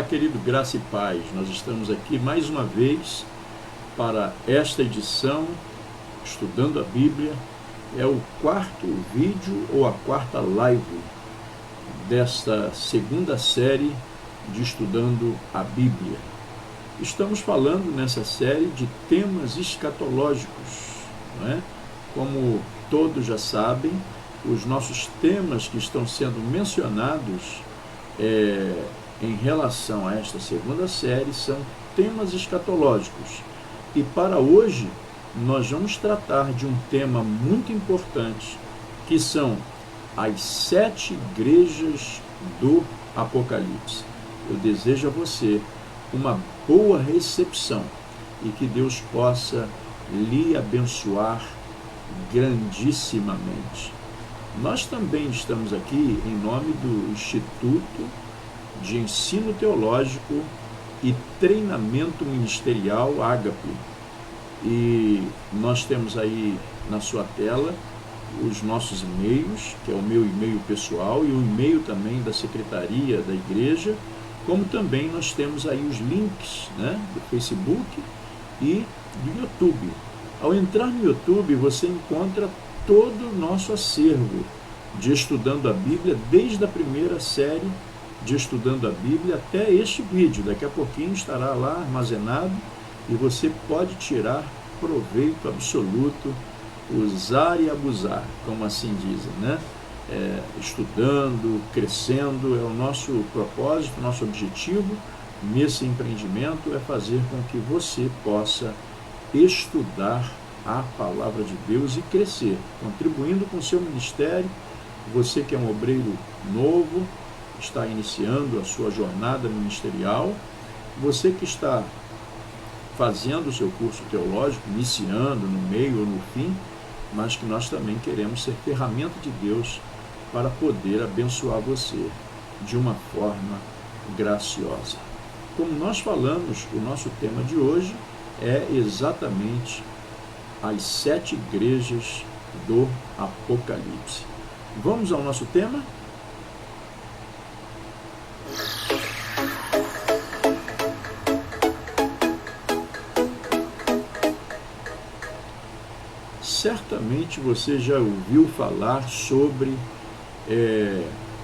Olá, querido, graça e paz. Nós estamos aqui mais uma vez para esta edição, estudando a Bíblia. É o quarto vídeo ou a quarta live desta segunda série de Estudando a Bíblia. Estamos falando nessa série de temas escatológicos, não é? Como todos já sabem, os nossos temas que estão sendo mencionados em relação a esta segunda série são temas escatológicos. E para hoje nós vamos tratar de um tema muito importante, que são as 7 igrejas do Apocalipse. Eu desejo a você uma boa recepção e que Deus possa lhe abençoar grandissimamente. Nós também estamos aqui em nome do Instituto de Ensino Teológico e Treinamento Ministerial Ágape. E nós temos aí na sua tela os nossos e-mails, que é o meu e-mail pessoal e o e-mail também da secretaria da igreja, como também nós temos aí os links, né, do Facebook e do YouTube. Ao entrar no YouTube, você encontra todo o nosso acervo de Estudando a Bíblia, desde a primeira série de Estudando a Bíblia até este vídeo. Daqui a pouquinho estará lá armazenado e você pode tirar proveito absoluto, usar e abusar, como assim dizem, né? Estudando, crescendo, é o nosso propósito, nosso objetivo nesse empreendimento é fazer com que você possa estudar a palavra de Deus e crescer, contribuindo com o seu ministério. Você que é um obreiro novo, está iniciando a sua jornada ministerial, você que está fazendo o seu curso teológico, iniciando no meio ou no fim, mas que nós também queremos ser ferramenta de Deus para poder abençoar você de uma forma graciosa. Como nós falamos, o nosso tema de hoje é exatamente as 7 igrejas do Apocalipse. Vamos ao nosso tema? Certamente você já ouviu falar sobre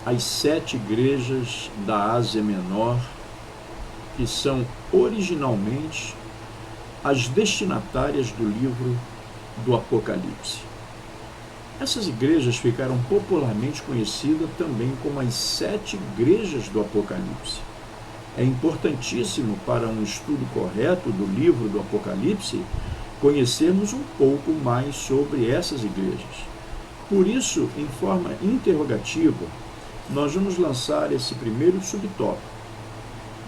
as 7 igrejas da Ásia Menor, que são originalmente as destinatárias do livro do Apocalipse. Essas igrejas ficaram popularmente conhecidas também como as 7 igrejas do Apocalipse. É importantíssimo para um estudo correto do livro do Apocalipse conhecermos um pouco mais sobre essas igrejas. Por isso, em forma interrogativa, nós vamos lançar esse primeiro subtópico,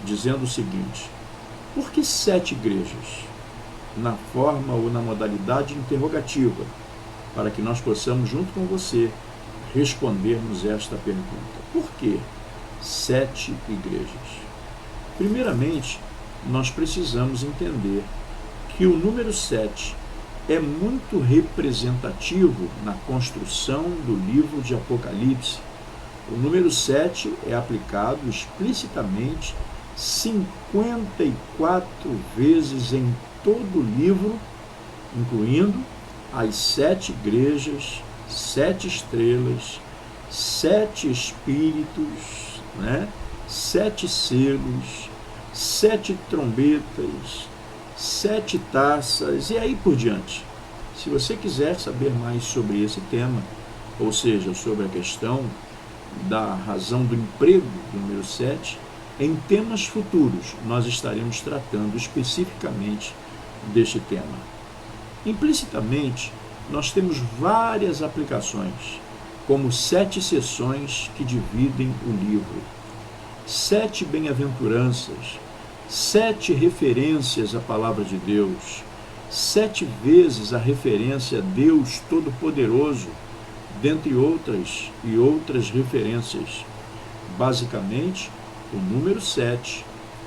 dizendo o seguinte: por que 7 igrejas? Na forma ou na modalidade interrogativa, para que nós possamos, junto com você, respondermos esta pergunta. Por que 7 igrejas? Primeiramente, nós precisamos entender que o número 7 é muito representativo na construção do livro de Apocalipse. O número 7 é aplicado explicitamente 54 vezes em todo o livro, incluindo as 7 igrejas, 7 estrelas, 7 espíritos, né? 7 selos, 7 trombetas, 7 taças e aí por diante. Se você quiser saber mais sobre esse tema, ou seja, sobre a questão da razão do emprego do número 7, em temas futuros nós estaremos tratando especificamente deste tema. Implicitamente, nós temos várias aplicações, como 7 seções que dividem o livro, 7 bem-aventuranças, 7 referências à palavra de Deus, 7 vezes a referência a Deus Todo-Poderoso, dentre outras e outras referências. Basicamente, o número 7,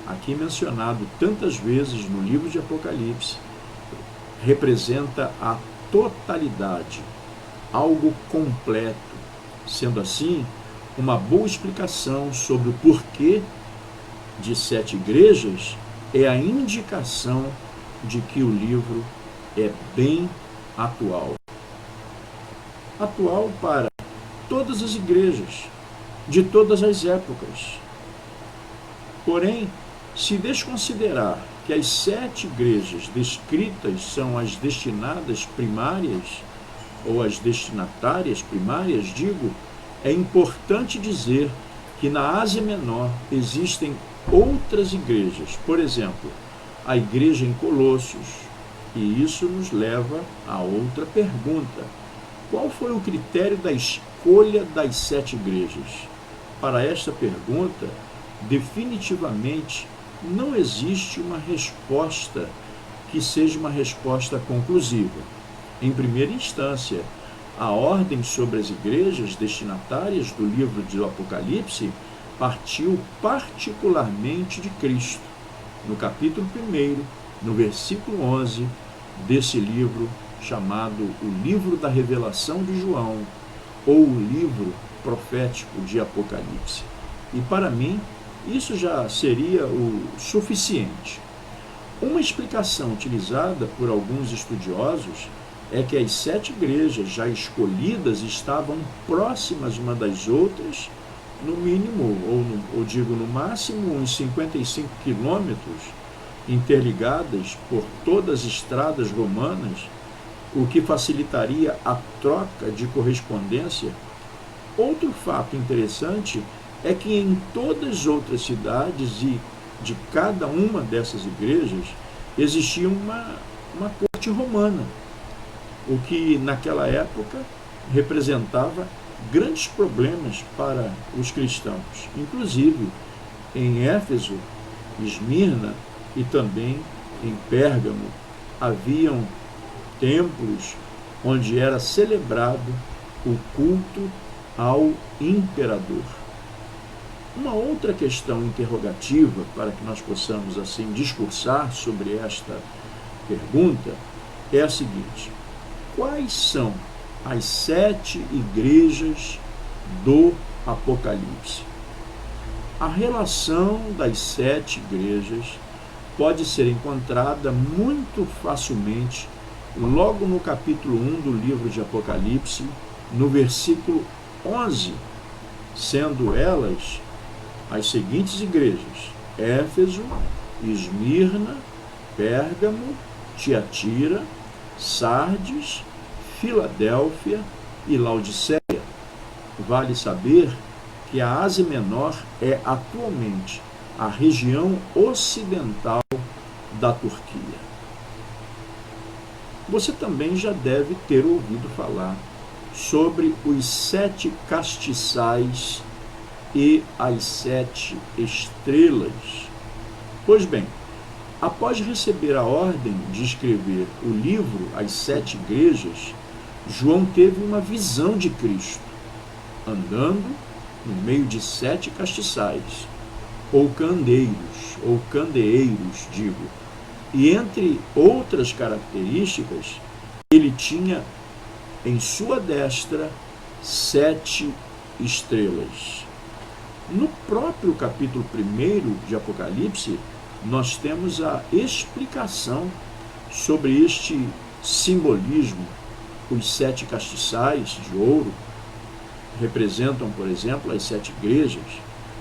aqui mencionado tantas vezes no livro de Apocalipse, representa a totalidade, algo completo. Sendo assim, uma boa explicação sobre o porquê de 7 igrejas é a indicação de que o livro é bem atual. Atual para todas as igrejas, de todas as épocas. Porém, se desconsiderar que as 7 igrejas descritas são as destinadas primárias, ou as destinatárias primárias, digo, é importante dizer que na Ásia Menor existem outras igrejas. Por exemplo, a igreja em Colossos. E isso nos leva a outra pergunta. Qual foi o critério da escolha das 7 igrejas? Para esta pergunta, definitivamente não existe uma resposta que seja uma resposta conclusiva. Em primeira instância, a ordem sobre as igrejas destinatárias do livro do Apocalipse partiu particularmente de Cristo. No capítulo 1, no versículo 11 desse livro, chamado o Livro da Revelação de João, ou o livro profético de Apocalipse. E para mim, isso já seria o suficiente. Uma explicação utilizada por alguns estudiosos é que as 7 igrejas já escolhidas estavam próximas uma das outras, no mínimo, ou digo no máximo, uns 55 quilômetros, interligadas por todas as estradas romanas, o que facilitaria a troca de correspondência. Outro fato interessante é que em todas as outras cidades e de cada uma dessas igrejas existia uma corte romana, o que naquela época representava grandes problemas para os cristãos. Inclusive, em Éfeso, Esmirna e também em Pérgamo, haviam templos onde era celebrado o culto ao imperador. Uma outra questão interrogativa, para que nós possamos assim discursar sobre esta pergunta, é a seguinte: quais são as 7 igrejas do Apocalipse? A relação das 7 igrejas pode ser encontrada muito facilmente logo no capítulo 1 do livro de Apocalipse, no versículo 11, sendo elas as seguintes igrejas: Éfeso, Esmirna, Pérgamo, Tiatira, Sardes, Filadélfia e Laodiceia. Vale saber que a Ásia Menor é atualmente a região ocidental da Turquia. Você também já deve ter ouvido falar sobre os 7 castiçais e as 7 estrelas. Pois bem, após receber a ordem de escrever o livro às 7 igrejas, João teve uma visão de Cristo, andando no meio de 7 castiçais, ou candeeiros, digo. E entre outras características, ele tinha em sua destra 7 estrelas. No próprio capítulo 1 de Apocalipse, nós temos a explicação sobre este simbolismo. Os 7 castiçais de ouro representam, por exemplo, as 7 igrejas,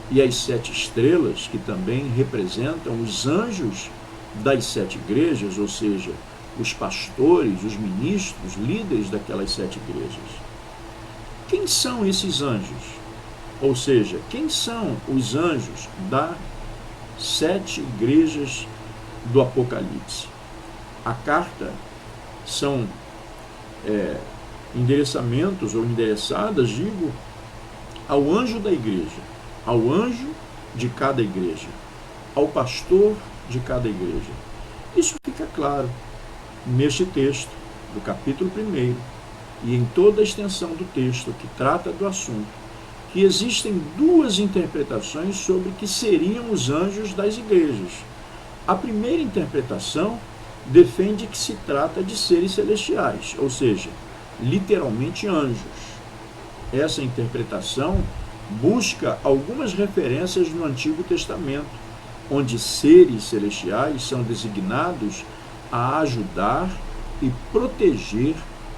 e as 7 estrelas, que também representam os anjos das 7 igrejas, ou seja, os pastores, os ministros, líderes daquelas 7 igrejas. Quem são esses anjos? Ou seja, quem são os anjos das 7 igrejas do Apocalipse? A carta são endereçamentos ou endereçadas, digo, ao anjo da igreja, ao anjo de cada igreja, ao pastor de cada igreja. Isso fica claro neste texto do capítulo 1 e em toda a extensão do texto que trata do assunto, que existem 2 interpretações sobre que seriam os anjos das igrejas. A primeira interpretação defende que se trata de seres celestiais, ou seja, literalmente anjos. Essa interpretação busca algumas referências no Antigo Testamento, onde seres celestiais são designados a ajudar e proteger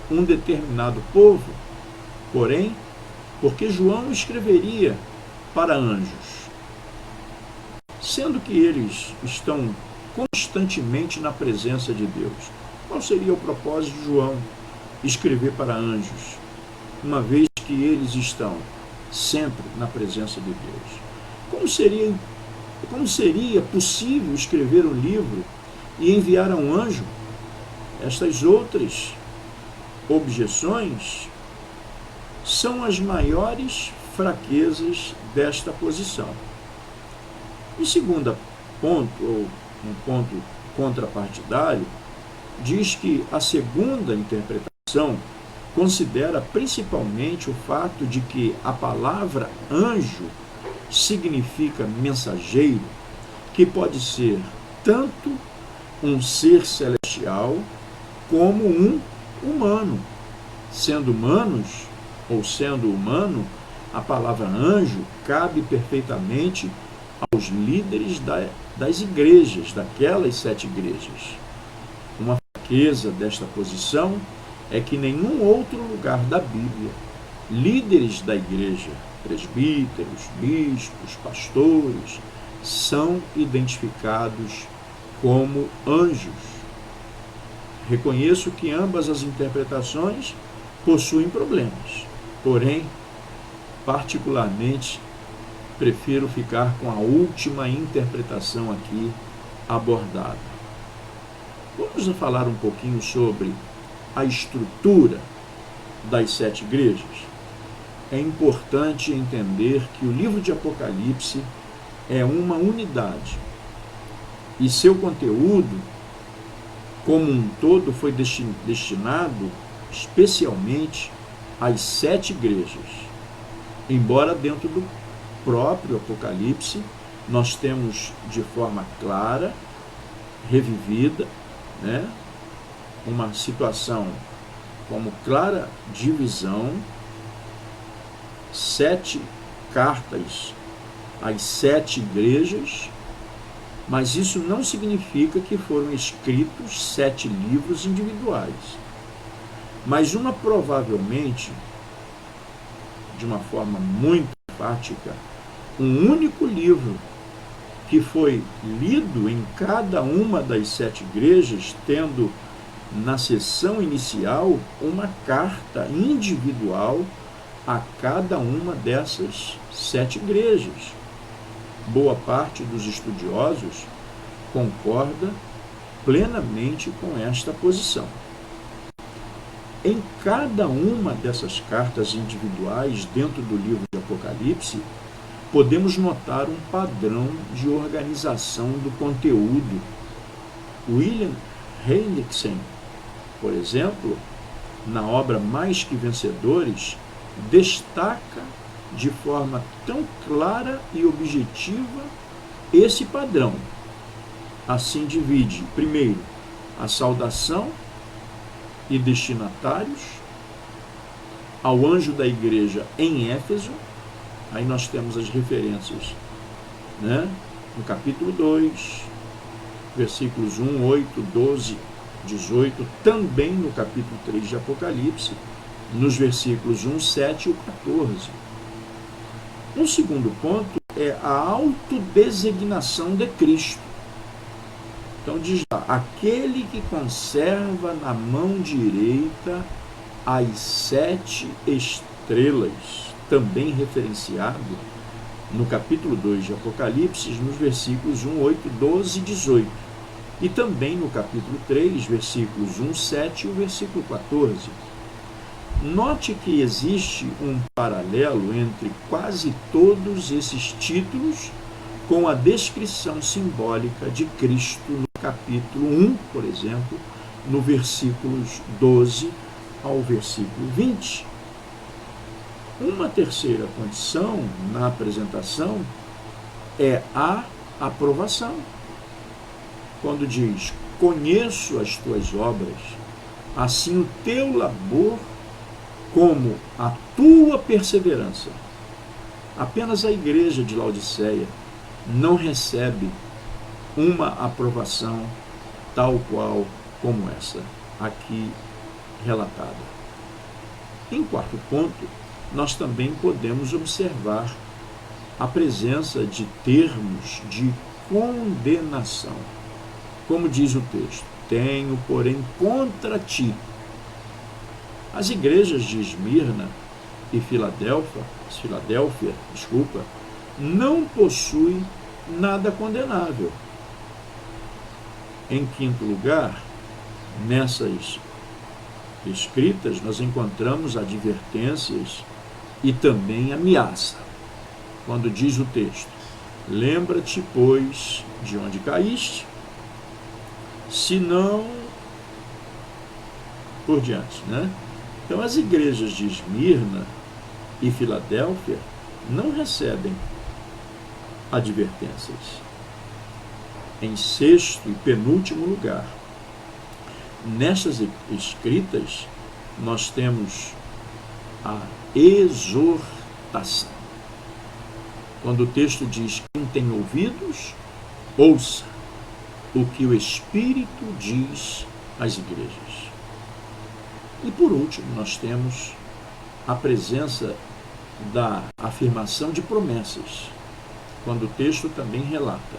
um determinado povo. Porém, porque João escreveria para anjos, sendo que eles estão constantemente na presença de Deus? Qual seria o propósito de João escrever para anjos, uma vez que eles estão sempre na presença de Deus? Como seria possível escrever um livro e enviar a um anjo? Estas outras objeções são as maiores fraquezas desta posição. Em segundo ponto, ou um ponto contrapartidário, diz que a segunda interpretação considera principalmente o fato de que a palavra anjo significa mensageiro, que pode ser tanto um ser celestial como um humano. Sendo humanos, ou sendo humano, a palavra anjo cabe perfeitamente aos líderes das igrejas, daquelas 7 igrejas. Uma fraqueza desta posição é que nenhum outro lugar da Bíblia, líderes da igreja, presbíteros, bispos, pastores, são identificados como anjos. Reconheço que ambas as interpretações possuem problemas, porém, particularmente, prefiro ficar com a última interpretação aqui abordada. Vamos falar um pouquinho sobre a estrutura das 7 igrejas. É importante entender que o livro de Apocalipse é uma unidade e seu conteúdo, como um todo, foi destinado especialmente às 7 igrejas. Embora dentro do próprio Apocalipse nós temos de forma clara, revivida, uma situação como clara divisão, 7 cartas às 7 igrejas, mas isso não significa que foram escritos 7 livros individuais, mas provavelmente, de uma forma muito enfática, um único livro que foi lido em cada uma das 7 igrejas, tendo na seção inicial uma carta individual a cada uma dessas 7 igrejas. Boa parte dos estudiosos concorda plenamente com esta posição. Em cada uma dessas cartas individuais dentro do livro de Apocalipse, podemos notar um padrão de organização do conteúdo. William Hendrickson, por exemplo, na obra Mais que Vencedores, destaca de forma tão clara e objetiva esse padrão. Assim divide, primeiro, a saudação e destinatários ao anjo da igreja em Éfeso. Aí nós temos as referências, no capítulo 2, versículos 1, 8, 12, 18, também no capítulo 3 de Apocalipse, nos versículos 1, 7 e 14. Um segundo ponto é a autodesignação de Cristo. Então diz lá, aquele que conserva na mão direita as 7 estrelas, também referenciado no capítulo 2 de Apocalipse, nos versículos 1, 8, 12 e 18. E também no capítulo 3, versículos 1, 7 e o versículo 14. Note que existe um paralelo entre quase todos esses títulos com a descrição simbólica de Cristo no capítulo 1, por exemplo, no versículos 12 ao versículo 20. Uma terceira condição na apresentação é a aprovação. Quando diz, conheço as tuas obras, assim o teu labor como a tua perseverança. Apenas a igreja de Laodiceia não recebe uma aprovação tal qual como essa aqui relatada. Em quarto ponto, nós também podemos observar a presença de termos de condenação. Como diz o texto, tenho, porém, contra ti. As igrejas de Esmirna e Filadélfia, não possuem nada condenável. Em quinto lugar, nessas escritas, nós encontramos advertências e também ameaça. Quando diz o texto, lembra-te, pois, de onde caíste, se não por diante, né? Então, as igrejas de Esmirna e Filadélfia não recebem advertências. Em sexto e penúltimo lugar, nessas escritas, nós temos a exortação. Quando o texto diz, quem tem ouvidos, ouça o que o Espírito diz às igrejas. E por último, nós temos a presença da afirmação de promessas, quando o texto também relata,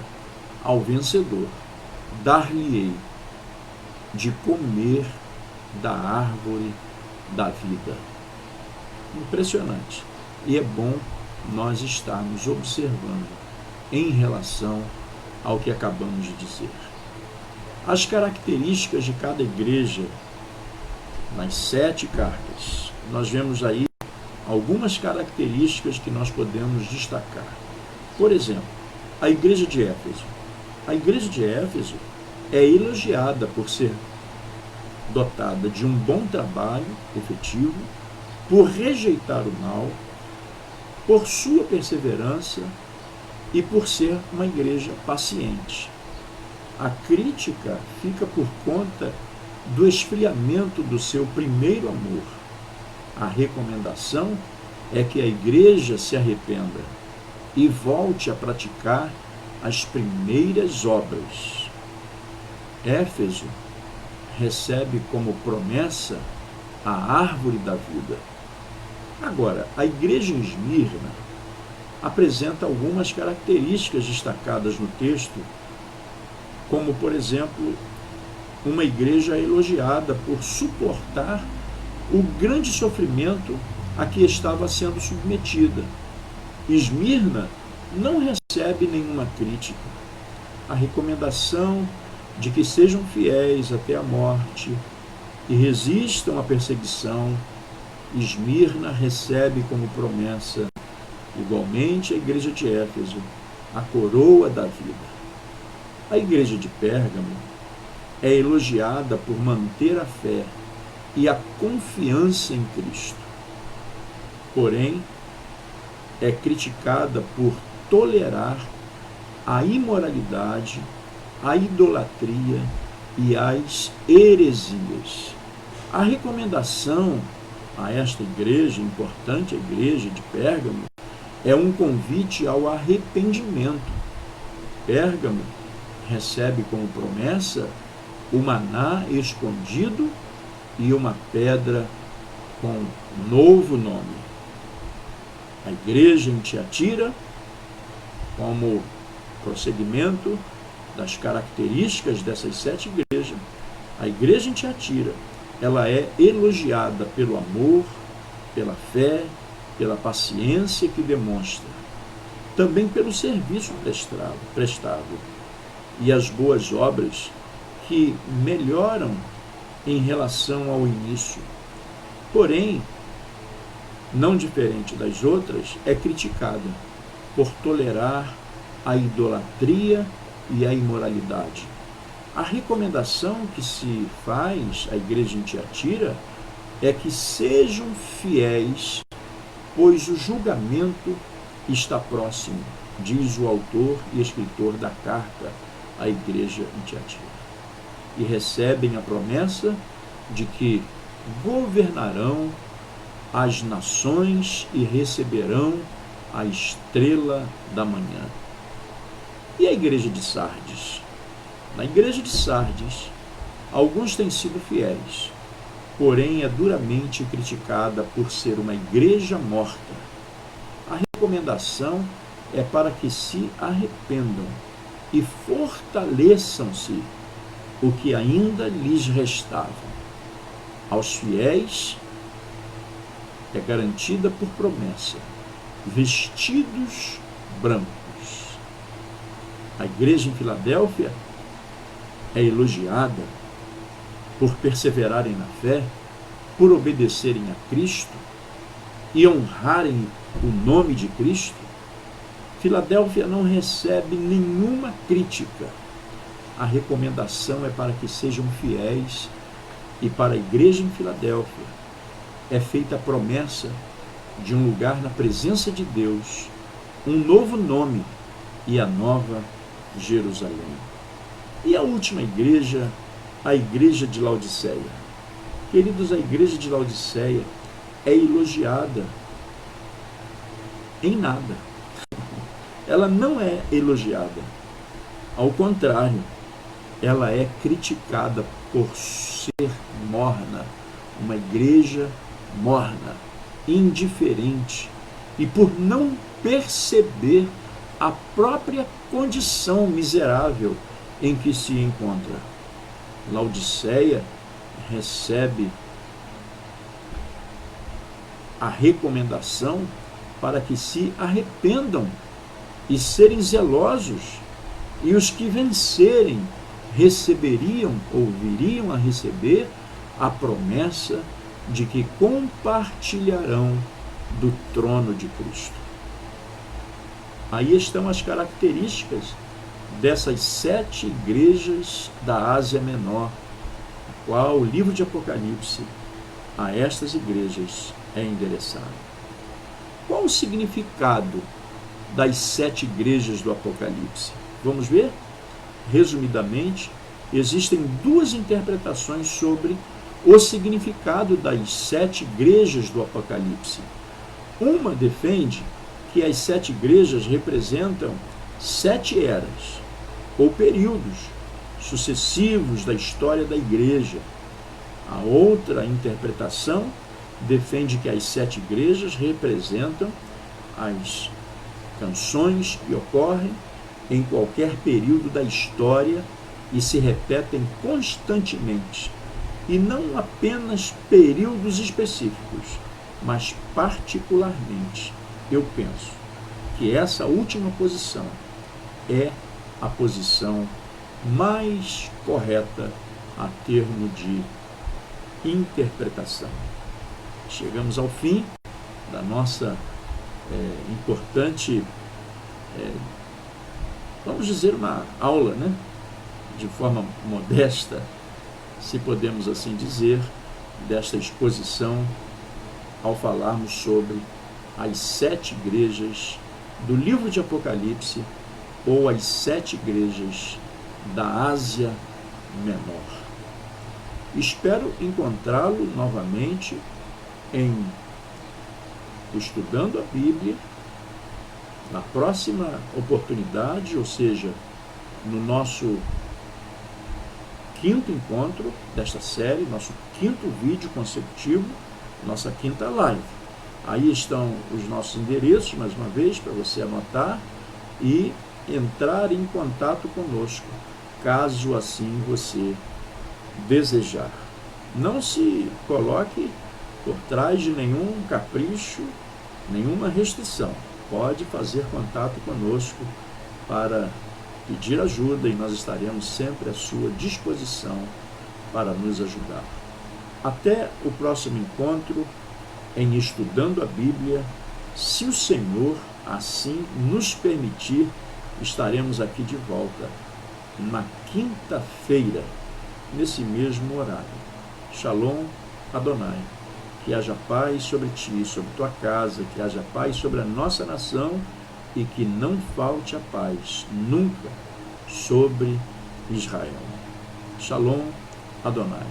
ao vencedor, dar-lhe-ei de comer da árvore da vida. Impressionante. E é bom nós estarmos observando em relação ao que acabamos de dizer. As características de cada igreja, nas 7 cartas, nós vemos aí algumas características que nós podemos destacar. Por exemplo, a igreja de Éfeso. A igreja de Éfeso é elogiada por ser dotada de um bom trabalho efetivo, por rejeitar o mal, por sua perseverança e por ser uma igreja paciente. A crítica fica por conta do esfriamento do seu primeiro amor. A recomendação é que a igreja se arrependa e volte a praticar as primeiras obras. Éfeso recebe como promessa a árvore da vida. Agora, a igreja em Esmirna apresenta algumas características destacadas no texto, como, por exemplo, uma igreja elogiada por suportar o grande sofrimento a que estava sendo submetida. Esmirna não recebe nenhuma crítica. A recomendação de que sejam fiéis até a morte e resistam à perseguição, Esmirna recebe como promessa, igualmente a igreja de Éfeso, a coroa da vida. A igreja de Pérgamo é elogiada por manter a fé e a confiança em Cristo. Porém, é criticada por tolerar a imoralidade, a idolatria e as heresias. A recomendação a esta igreja, importante igreja de Pérgamo, é um convite ao arrependimento. Pérgamo recebe como promessa o maná escondido e uma pedra com novo nome. A igreja em Tiatira, como prosseguimento das características dessas 7 igrejas, a igreja em Tiatira, ela é elogiada pelo amor, pela fé, pela paciência que demonstra, também pelo serviço prestado e as boas obras que melhoram em relação ao início. Porém, não diferente das outras, é criticada por tolerar a idolatria e a imoralidade. A recomendação que se faz à igreja em Tiatira é que sejam fiéis, pois o julgamento está próximo, diz o autor e escritor da carta à igreja em Tiatira. E recebem a promessa de que governarão as nações e receberão a estrela da manhã. E a igreja de Sardes? Na igreja de Sardes, alguns têm sido fiéis, porém é duramente criticada por ser uma igreja morta. A recomendação é para que se arrependam e fortaleçam-se o que ainda lhes restava. Aos fiéis é garantida por promessa, vestidos brancos. A igreja em Filadélfia é elogiada por perseverarem na fé, por obedecerem a Cristo e honrarem o nome de Cristo. Filadélfia não recebe nenhuma crítica. A recomendação é para que sejam fiéis, e para a igreja em Filadélfia é feita a promessa de um lugar na presença de Deus, um novo nome e a nova Jerusalém. E a última igreja, a igreja de Laodiceia. Queridos, a igreja de Laodiceia é elogiada em nada. Ela não é elogiada. Ao contrário, ela é criticada por ser morna, uma igreja morna, indiferente, e por não perceber a própria condição miserável em que se encontra. Laodiceia recebe a recomendação para que se arrependam e serem zelosos, e os que vencerem receberiam ou viriam a receber a promessa de que compartilharão do trono de Cristo. Aí estão as características dessas 7 igrejas da Ásia Menor, a qual o livro de Apocalipse a estas igrejas é endereçado. Qual o significado das 7 igrejas do Apocalipse? Vamos ver? Resumidamente, existem 2 interpretações sobre o significado das 7 igrejas do Apocalipse. Uma defende que as 7 igrejas representam 7 eras, ou períodos sucessivos da história da igreja. A outra interpretação defende que as 7 igrejas representam as canções que ocorrem em qualquer período da história e se repetem constantemente, e não apenas períodos específicos, mas particularmente. Eu penso que essa última posição é a posição mais correta a termo de interpretação. Chegamos ao fim da nossa importante, vamos dizer, uma aula, né? De forma modesta, se podemos assim dizer, desta exposição, ao falarmos sobre as 7 igrejas do livro de Apocalipse, ou as 7 igrejas da Ásia Menor. Espero encontrá-lo novamente em Estudando a Bíblia, na próxima oportunidade, ou seja, no nosso 5º encontro desta série, nosso 5º vídeo consecutivo, nossa 5ª live. Aí estão os nossos endereços, mais uma vez, para você anotar e entrar em contato conosco, caso assim você desejar. Não se coloque por trás de nenhum capricho, nenhuma restrição. Pode fazer contato conosco para pedir ajuda, e nós estaremos sempre à sua disposição para nos ajudar. Até o próximo encontro em Estudando a Bíblia. Se o Senhor assim nos permitir, estaremos aqui de volta na quinta-feira, nesse mesmo horário. Shalom Adonai. Que haja paz sobre ti, sobre tua casa, que haja paz sobre a nossa nação, e que não falte a paz nunca sobre Israel. Shalom Adonai.